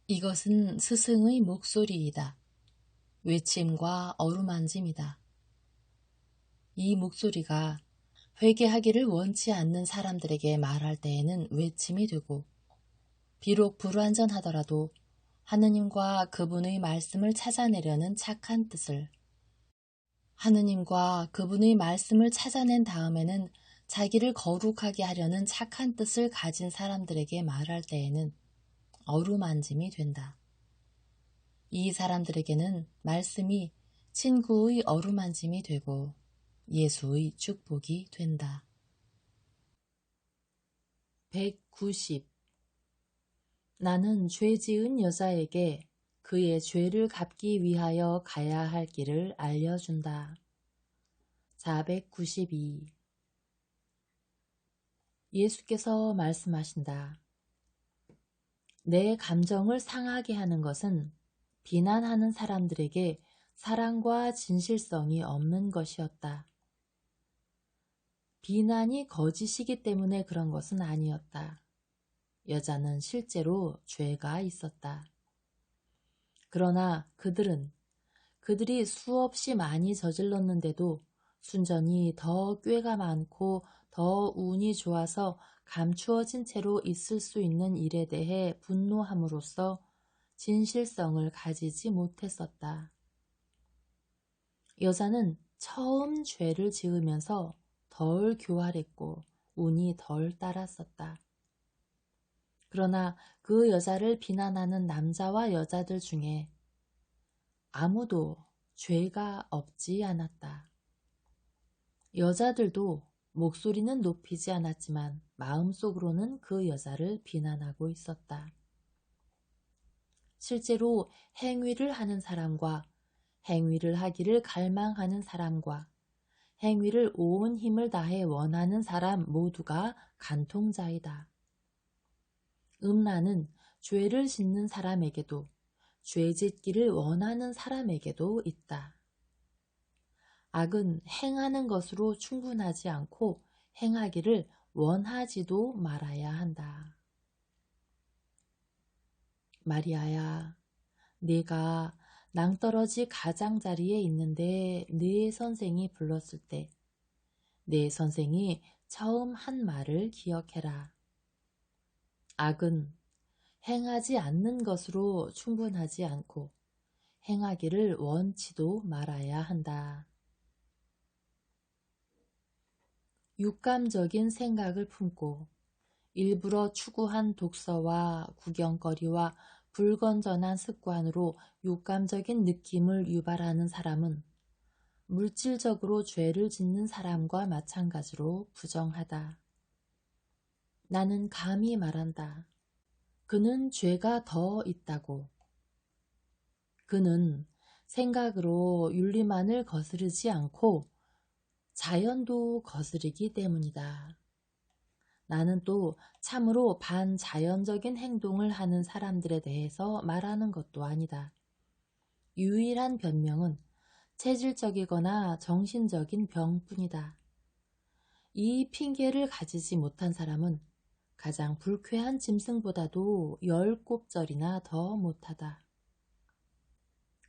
이것은 스승의 목소리이다. 외침과 어루만짐이다. 이 목소리가 회개하기를 원치 않는 사람들에게 말할 때에는 외침이 되고, 비록 불완전하더라도 하느님과 그분의 말씀을 찾아내려는 착한 뜻을, 하느님과 그분의 말씀을 찾아낸 다음에는 자기를 거룩하게 하려는 착한 뜻을 가진 사람들에게 말할 때에는 어루만짐이 된다. 이 사람들에게는 말씀이 친구의 어루만짐이 되고 예수의 축복이 된다. 190. 나는 죄 지은 여자에게 그의 죄를 갚기 위하여 가야 할 길을 알려준다. 492. 예수께서 말씀하신다. 내 감정을 상하게 하는 것은 비난하는 사람들에게 사랑과 진실성이 없는 것이었다. 비난이 거짓이기 때문에 그런 것은 아니었다. 여자는 실제로 죄가 있었다. 그러나 그들이 수없이 많이 저질렀는데도 순전히 더 꾀가 많고 더 운이 좋아서 감추어진 채로 있을 수 있는 일에 대해 분노함으로써 진실성을 가지지 못했었다. 여자는 처음 죄를 지으면서 덜 교활했고 운이 덜 따랐었다. 그러나 그 여자를 비난하는 남자와 여자들 중에 아무도 죄가 없지 않았다. 여자들도 목소리는 높이지 않았지만 마음속으로는 그 여자를 비난하고 있었다. 실제로 행위를 하는 사람과 행위를 하기를 갈망하는 사람과 행위를 온 힘을 다해 원하는 사람 모두가 간통자이다. 음란은 죄를 짓는 사람에게도 죄 짓기를 원하는 사람에게도 있다. 악은 행하는 것으로 충분하지 않고 행하기를 원하지도 말아야 한다. 마리아야, 네가 낭떠러지 가장자리에 있는데 네 선생이 불렀을 때 네 선생이 처음 한 말을 기억해라. 악은 행하지 않는 것으로 충분하지 않고 행하기를 원치도 말아야 한다. 육감적인 생각을 품고 일부러 추구한 독서와 구경거리와 불건전한 습관으로 육감적인 느낌을 유발하는 사람은 물질적으로 죄를 짓는 사람과 마찬가지로 부정하다. 나는 감히 말한다. 그는 죄가 더 있다고. 그는 생각으로 윤리만을 거스르지 않고 자연도 거스르기 때문이다. 나는 또 참으로 반자연적인 행동을 하는 사람들에 대해서 말하는 것도 아니다. 유일한 변명은 체질적이거나 정신적인 병뿐이다. 이 핑계를 가지지 못한 사람은 가장 불쾌한 짐승보다도 10곱절이나 더 못하다.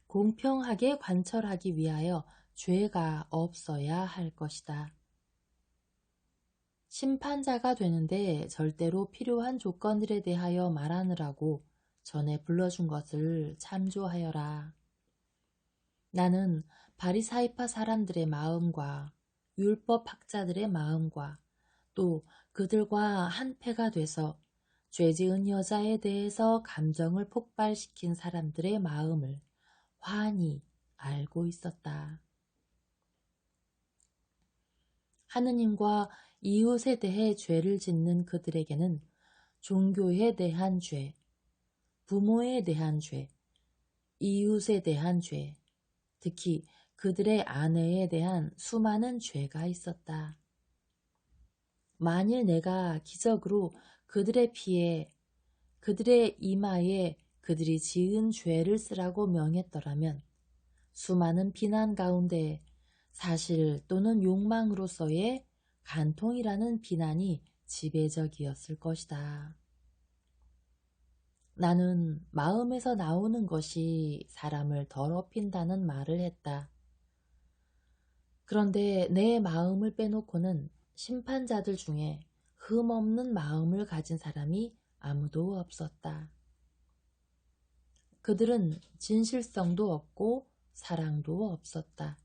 공평하게 관철하기 위하여 죄가 없어야 할 것이다. 심판자가 되는데 절대로 필요한 조건들에 대하여 말하느라고 전에 불러준 것을 참조하여라. 나는 바리사이파 사람들의 마음과 율법학자들의 마음과 또 그들과 한패가 돼서 죄지은 여자에 대해서 감정을 폭발시킨 사람들의 마음을 환히 알고 있었다. 하느님과 이웃에 대해 죄를 짓는 그들에게는 종교에 대한 죄, 부모에 대한 죄, 이웃에 대한 죄, 특히 그들의 아내에 대한 수많은 죄가 있었다. 만일 내가 기적으로 그들의 피에, 그들의 이마에 그들이 지은 죄를 쓰라고 명했더라면 수많은 비난 가운데 사실 또는 욕망으로서의 간통이라는 비난이 지배적이었을 것이다. 나는 마음에서 나오는 것이 사람을 더럽힌다는 말을 했다. 그런데 내 마음을 빼놓고는 심판자들 중에 흠없는 마음을 가진 사람이 아무도 없었다. 그들은 진실성도 없고 사랑도 없었다.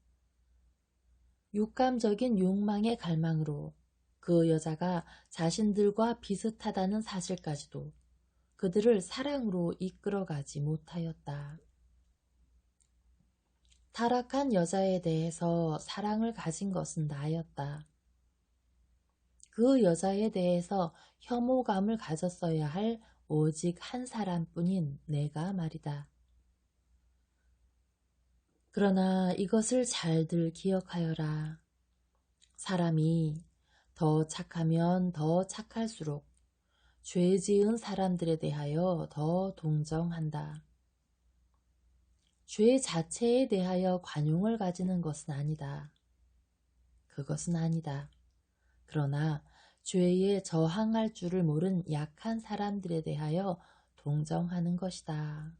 육감적인 욕망의 갈망으로 그 여자가 자신들과 비슷하다는 사실까지도 그들을 사랑으로 이끌어가지 못하였다. 타락한 여자에 대해서 사랑을 가진 것은 나였다. 그 여자에 대해서 혐오감을 가졌어야 할 오직 한 사람뿐인 내가 말이다. 그러나 이것을 잘들 기억하여라. 사람이 더 착하면 더 착할수록 죄 지은 사람들에 대하여 더 동정한다. 죄 자체에 대하여 관용을 가지는 것은 아니다. 그것은 아니다. 그러나 죄에 저항할 줄을 모른 약한 사람들에 대하여 동정하는 것이다.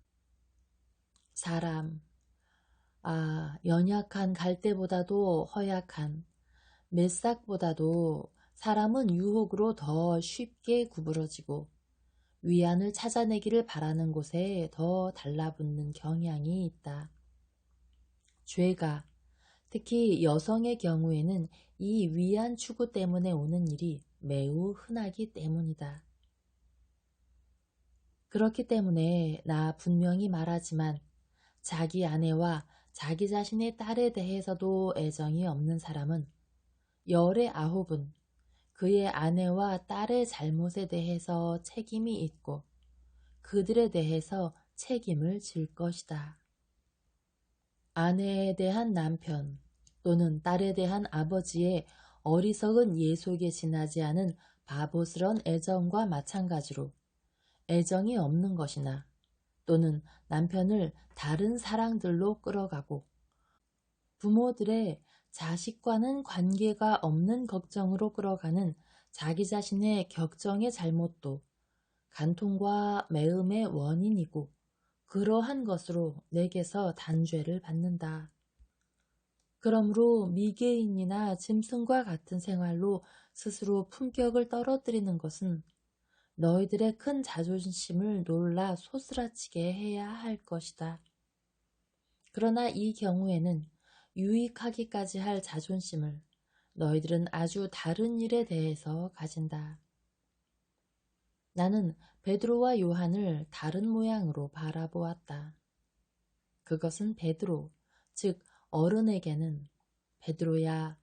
사람, 연약한 갈대보다도 허약한 메싹보다도 사람은 유혹으로 더 쉽게 구부러지고 위안을 찾아내기를 바라는 곳에 더 달라붙는 경향이 있다. 죄가 특히 여성의 경우에는 이 위안 추구 때문에 오는 일이 매우 흔하기 때문이다. 그렇기 때문에 나 분명히 말하지만 자기 아내와 자기 자신의 딸에 대해서도 애정이 없는 사람은 열의 9은 그의 아내와 딸의 잘못에 대해서 책임이 있고 그들에 대해서 책임을 질 것이다. 아내에 대한 남편 또는 딸에 대한 아버지의 어리석은 예속에 지나지 않은 바보스런 애정과 마찬가지로 애정이 없는 것이나 또는 남편을 다른 사랑들로 끌어가고 부모들의 자식과는 관계가 없는 걱정으로 끌어가는 자기 자신의 격정의 잘못도 간통과 매음의 원인이고 그러한 것으로 내게서 단죄를 받는다. 그러므로 미개인이나 짐승과 같은 생활로 스스로 품격을 떨어뜨리는 것은 너희들의 큰 자존심을 놀라 소스라치게 해야 할 것이다. 그러나 이 경우에는 유익하기까지 할 자존심을 너희들은 아주 다른 일에 대해서 가진다. 나는 베드로와 요한을 다른 모양으로 바라보았다. 그것은 베드로, 즉 어른에게는 베드로야,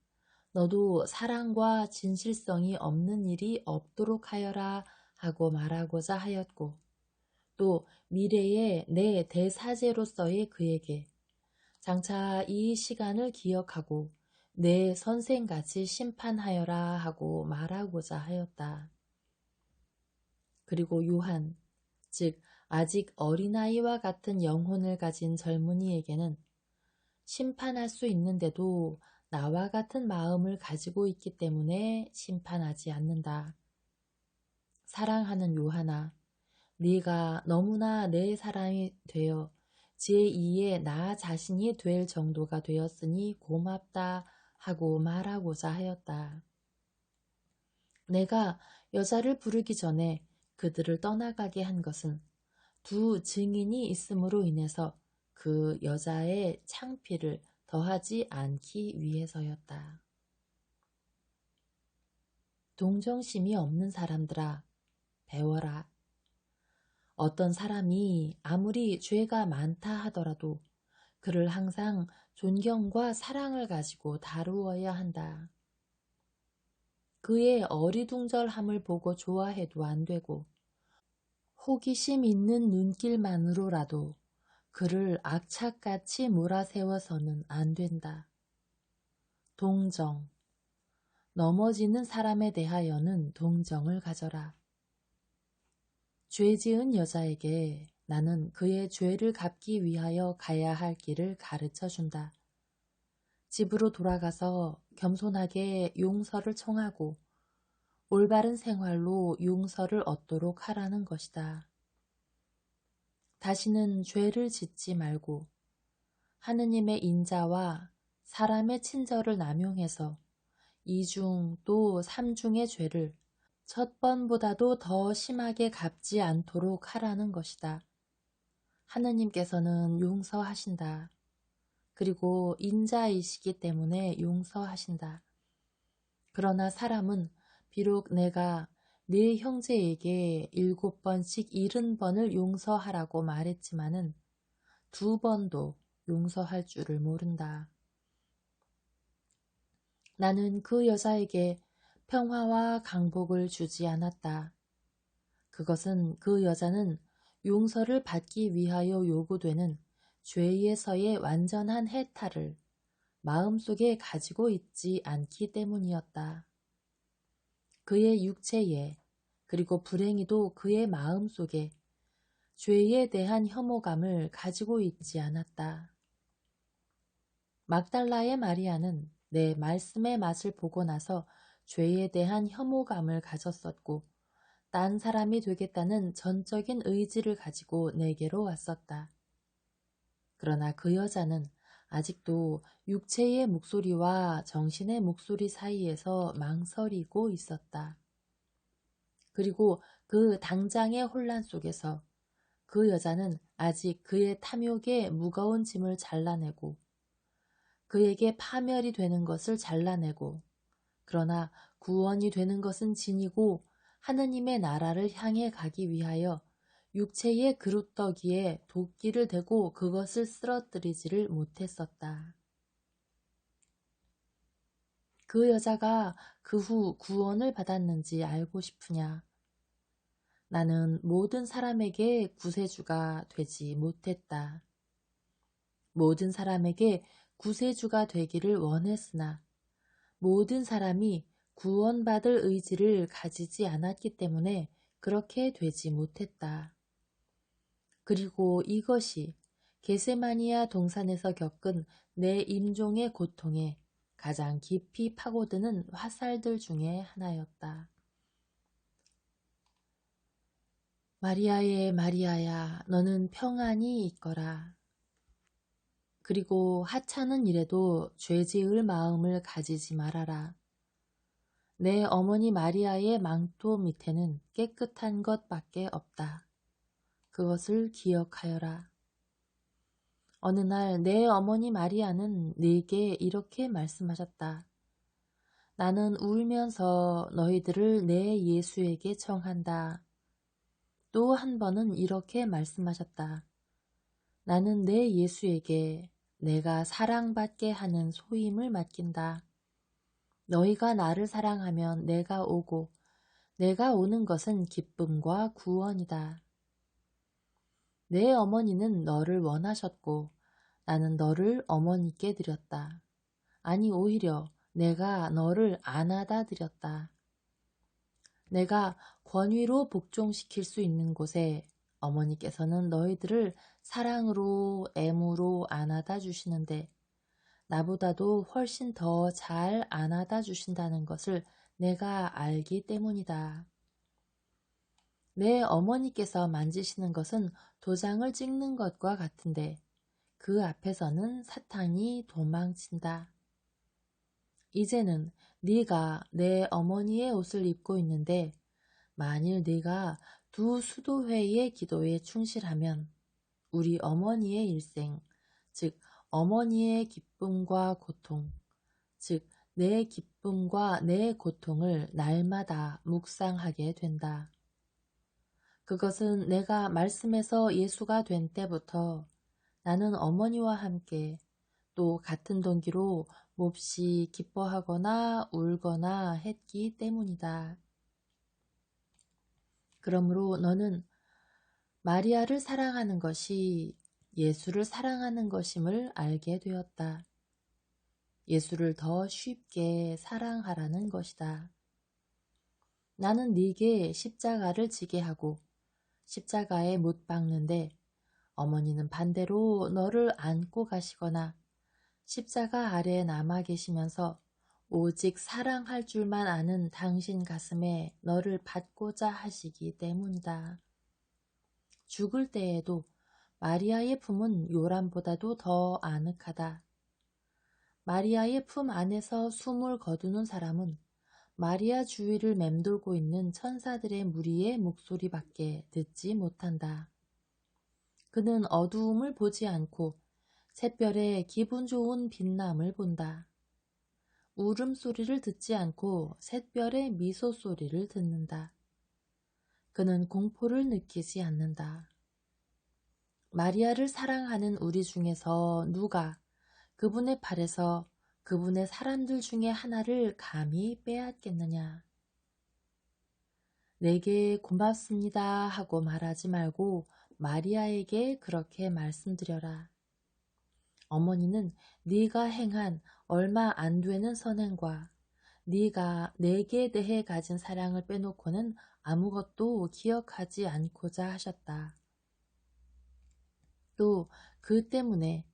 너도 사랑과 진실성이 없는 일이 없도록 하여라 하고 말하고자 하였고 또 미래의 내 대사제로서의 그에게 장차 이 시간을 기억하고 내 선생같이 심판하여라 하고 말하고자 하였다. 그리고 요한, 즉 아직 어린아이와 같은 영혼을 가진 젊은이에게는 심판할 수 있는데도 나와 같은 마음을 가지고 있기 때문에 심판하지 않는다. 사랑하는 요한아, 네가 너무나 내 사람이 되어 제2의 나 자신이 될 정도가 되었으니 고맙다 하고 말하고자 하였다. 내가 여자를 부르기 전에 그들을 떠나가게 한 것은 두 증인이 있음으로 인해서 그 여자의 창피를 더하지 않기 위해서였다. 동정심이 없는 사람들아, 배워라. 어떤 사람이 아무리 죄가 많다 하더라도 그를 항상 존경과 사랑을 가지고 다루어야 한다. 그의 어리둥절함을 보고 좋아해도 안 되고 호기심 있는 눈길만으로라도 그를 악착같이 몰아세워서는 안 된다. 동정. 넘어지는 사람에 대하여는 동정을 가져라. 죄 지은 여자에게 나는 그의 죄를 갚기 위하여 가야 할 길을 가르쳐 준다. 집으로 돌아가서 겸손하게 용서를 청하고 올바른 생활로 용서를 얻도록 하라는 것이다. 다시는 죄를 짓지 말고 하느님의 인자와 사람의 친절을 남용해서 이중 또 삼중의 죄를 첫 번보다도 더 심하게 갚지 않도록 하라는 것이다. 하느님께서는 용서하신다. 그리고 인자이시기 때문에 용서하신다. 그러나 사람은 비록 내가 네 형제에게 7번씩 70번을 용서하라고 말했지만은 2번도 용서할 줄을 모른다. 나는 그 여자에게 평화와 강복을 주지 않았다. 그것은 그 여자는 용서를 받기 위하여 요구되는 죄에서의 완전한 해탈을 마음속에 가지고 있지 않기 때문이었다. 그의 육체에 그리고 불행히도 그의 마음속에 죄에 대한 혐오감을 가지고 있지 않았다. 막달라의 마리아는 내 말씀의 맛을 보고 나서 죄에 대한 혐오감을 가졌었고 딴 사람이 되겠다는 전적인 의지를 가지고 내게로 왔었다. 그러나 그 여자는 아직도 육체의 목소리와 정신의 목소리 사이에서 망설이고 있었다. 그리고 그 당장의 혼란 속에서 그 여자는 아직 그의 탐욕의 무거운 짐을 잘라내고 그에게 파멸이 되는 것을 잘라내고 그러나 구원이 되는 것은 진이고 하느님의 나라를 향해 가기 위하여 육체의 그릇더기에 도끼를 대고 그것을 쓰러뜨리지를 못했었다. 그 여자가 그 후 구원을 받았는지 알고 싶으냐? 나는 모든 사람에게 구세주가 되지 못했다. 모든 사람에게 구세주가 되기를 원했으나 모든 사람이 구원받을 의지를 가지지 않았기 때문에 그렇게 되지 못했다. 그리고 이것이 게세마니아 동산에서 겪은 내 임종의 고통에 가장 깊이 파고드는 화살들 중에 하나였다. 마리아의 마리아야, 너는 평안히 있거라. 그리고 하찮은 일에도 죄지을 마음을 가지지 말아라. 내 어머니 마리아의 망토 밑에는 깨끗한 것밖에 없다. 그것을 기억하여라. 어느 날 내 어머니 마리아는 네게 이렇게 말씀하셨다. 나는 울면서 너희들을 내 예수에게 청한다. 또 한 번은 이렇게 말씀하셨다. 나는 내 예수에게 내가 사랑받게 하는 소임을 맡긴다. 너희가 나를 사랑하면 내가 오고 내가 오는 것은 기쁨과 구원이다. 내 어머니는 너를 원하셨고 나는 너를 어머니께 드렸다. 아니 오히려 내가 너를 안아다 드렸다. 내가 권위로 복종시킬 수 있는 곳에 어머니께서는 너희들을 사랑으로 애무로 안아다 주시는데 나보다도 훨씬 더 잘 안아다 주신다는 것을 내가 알기 때문이다. 내 어머니께서 만지시는 것은 도장을 찍는 것과 같은데 그 앞에서는 사탄이 도망친다. 이제는 네가 내 어머니의 옷을 입고 있는데 만일 네가 두 수도회의 기도에 충실하면 우리 어머니의 일생, 즉 어머니의 기쁨과 고통, 즉 내 기쁨과 내 고통을 날마다 묵상하게 된다. 그것은 내가 말씀에서 예수가 된 때부터 나는 어머니와 함께 또 같은 동기로 몹시 기뻐하거나 울거나 했기 때문이다. 그러므로 너는 마리아를 사랑하는 것이 예수를 사랑하는 것임을 알게 되었다. 예수를 더 쉽게 사랑하라는 것이다. 나는 네게 십자가를 지게 하고 십자가에 못 박는데 어머니는 반대로 너를 안고 가시거나 십자가 아래에 남아 계시면서 오직 사랑할 줄만 아는 당신 가슴에 너를 받고자 하시기 때문이다. 죽을 때에도 마리아의 품은 요람보다도 더 아늑하다. 마리아의 품 안에서 숨을 거두는 사람은 마리아 주위를 맴돌고 있는 천사들의 무리의 목소리밖에 듣지 못한다. 그는 어두움을 보지 않고 샛별의 기분 좋은 빛남을 본다. 울음소리를 듣지 않고 샛별의 미소 소리를 듣는다. 그는 공포를 느끼지 않는다. 마리아를 사랑하는 우리 중에서 누가 그분의 팔에서 그분의 사람들 중에 하나를 감히 빼앗겠느냐. 내게 고맙습니다 하고 말하지 말고 마리아에게 그렇게 말씀드려라. 어머니는 네가 행한 얼마 안 되는 선행과 네가 내게 대해 가진 사랑을 빼놓고는 아무것도 기억하지 않고자 하셨다. 또 그 때문에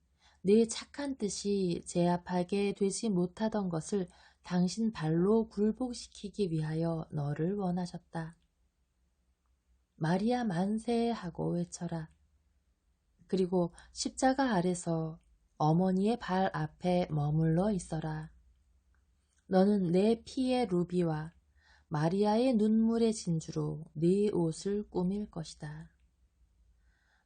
네 착한 뜻이 제압하게 되지 못하던 것을 당신 발로 굴복시키기 위하여 너를 원하셨다. 마리아 만세 하고 외쳐라. 그리고 십자가 아래서 어머니의 발 앞에 머물러 있어라. 너는 내 피의 루비와 마리아의 눈물의 진주로 네 옷을 꾸밀 것이다.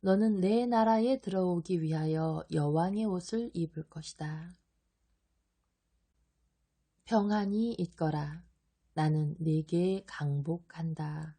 너는 내 나라에 들어오기 위하여 여왕의 옷을 입을 것이다. 평안히 있거라. 나는 네게 강복한다.